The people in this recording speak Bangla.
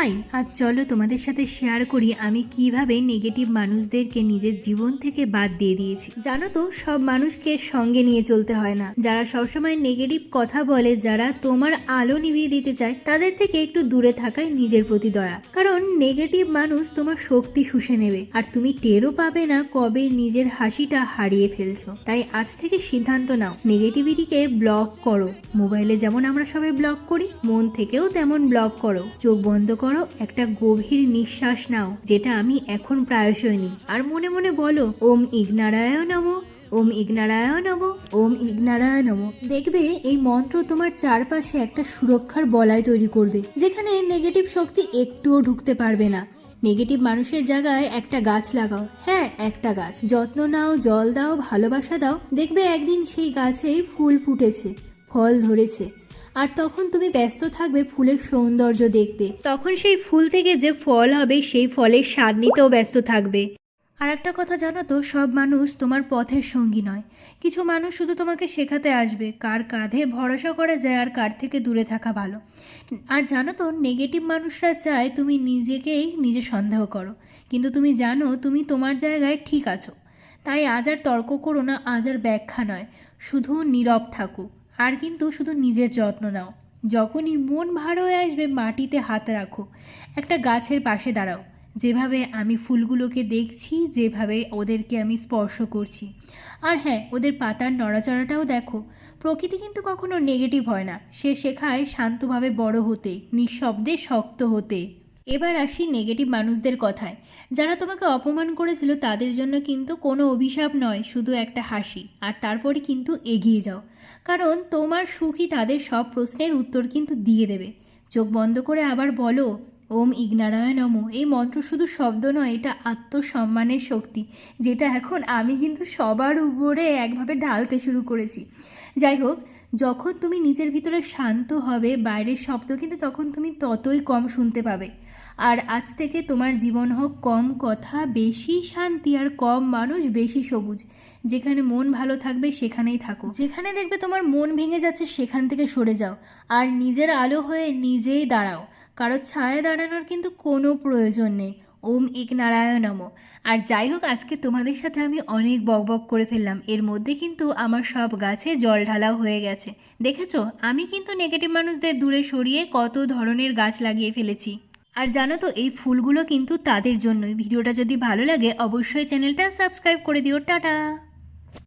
হাই, আজ চলো তোমাদের সাথে শেয়ার করি আমি কিভাবে নেগেটিভ মানুষদেরকে নিজের জীবন থেকে বাদ দিয়ে দিয়েছি। জানো তো, সব মানুষকে সঙ্গে নিয়ে চলতে হয় না। যারা সবসময় নেগেটিভ কথা বলে, যারা তোমার আলো নিভিয়ে দিতে চায়, তাদের থেকে একটু দূরে থাকাই নিজের প্রতি দয়া। কারণ নেগেটিভ মানুষ তোমার শক্তি শুষে নেবে, আর তুমি টেরও পাবে না কবে নিজের হাসিটা হারিয়ে ফেলছো। তাই আজ থেকে সিদ্ধান্ত নাও, নেগেটিভিটিকে ব্লক করো। মোবাইলে যেমন আমরা সবাই ব্লক করি, মন থেকেও তেমন ব্লক করো। চোখ বন্ধ করো, একটা গভীর নিঃশ্বাস নাও, যেটা আমি এখন প্রায়শই নিই, আর মনে মনে বলো ওম ইগনারায় নমঃ, ওম ইগনারায় নমঃ, ওম ইগনারায় নমঃ। দেখবে এই মন্ত্র তোমার চারপাশে একটা সুরক্ষার বলয় তৈরি করবে, যেখানে নেগেটিভ শক্তি একটুও ঢুকতে পারবে না। নেগেটিভ মানুষের জায়গায় একটা গাছ লাগাও, হ্যাঁ একটা গাছ। যত্ন নাও, জল দাও, ভালোবাসা দাও। দেখবে একদিন সেই গাছেই ফুল ফুটেছে, ফল ধরেছে, আর তখন তুমি ব্যস্ত থাকবে ফুলের সৌন্দর্য দেখতে। তখন সেই ফুল থেকে যে ফল হবে, সেই ফলের স্বাদ নিতেও ব্যস্ত থাকবে। আর একটা কথা জানো তো, সব মানুষ তোমার পথের সঙ্গী নয়। কিছু মানুষ শুধু তোমাকে শেখাতে আসবে কার কাঁধে ভরসা করা যায় আর কার থেকে দূরে থাকা ভালো। আর জানো তো, নেগেটিভ মানুষরা চায় তুমি নিজেকেই নিজে সন্দেহ করো, কিন্তু তুমি জানো তুমি তোমার জায়গায় ঠিক আছো। তাই আজ আর তর্ক করো না, আজ আর ব্যাখ্যা নয়, শুধু নীরব থাকো। আর কিন্তু শুধু নিজের যত্ন নাও। যখনই মন ভার হয়ে আসবে, মাটিতে হাত রাখো, একটা গাছের পাশে দাঁড়াও। যেভাবে আমি ফুলগুলোকে দেখছি, যেভাবে ওদেরকে আমি স্পর্শ করছি, আর হ্যাঁ, ওদের পাতার নড়াচড়াটাও দেখো। প্রকৃতি কিন্তু কখনো নেগেটিভ হয় না, সে শেখায় শান্তভাবে বড় হতে, নিঃশব্দে শক্ত হতে। এবার আসি নেগেটিভ মানুষদের কথায়। যারা তোমাকে অপমান করেছিল, তাদের জন্য কিন্তু কোনো অভিশাপ নয়, শুধু একটা হাসি, আর তারপরে কিন্তু এগিয়ে যাও। কারণ তোমার সুখই তাদের সব প্রশ্নের উত্তর কিন্তু দিয়ে দেবে। চোখ বন্ধ করে আবার বলো ওম ইগনারায় নমঃ। এই মন্ত্র শুধু শব্দ নয়, এটা আত্মসম্মানের শক্তি, যেটা এখন আমি কিন্তু সবার উপরে একভাবে ঢালতে শুরু করেছি। যাই হোক, যখন তুমি নিজের ভিতরে শান্ত হবে, বাইরের শব্দ কিন্তু তখন তুমি ততই কম শুনতে পাবে। আর আজ থেকে তোমার জীবন হোক কম কথা বেশি শান্তি, আর কম মানুষ বেশি সবুজ। যেখানে মন ভালো থাকবে সেখানেই থাকো। যেখানে দেখবে তোমার মন ভেঙে যাচ্ছে, সেখান থেকে সরে যাও, আর নিজের আলো হয়ে নিজেই দাঁড়াও। কারো ছায়া দাঁড়ানোর কিন্তু কোনো প্রয়োজন নেই। ওম ইগনারায় নমঃ। আর যাই হোক, আজকে তোমাদের সাথে আমি অনেক বকবক করে ফেললাম। এর মধ্যে কিন্তু আমার সব গাছে জল ঢালাও হয়ে গেছে। দেখেছো, আমি কিন্তু নেগেটিভ মানুষদের দূরে সরিয়ে কত ধরনের গাছ লাগিয়ে ফেলেছি। আর জানো তো, এই ফুলগুলো কিন্তু তাদের জন্যই। ভিডিওটা যদি ভালো লাগে অবশ্যই চ্যানেলটা সাবস্ক্রাইব করে দিও। টাটা।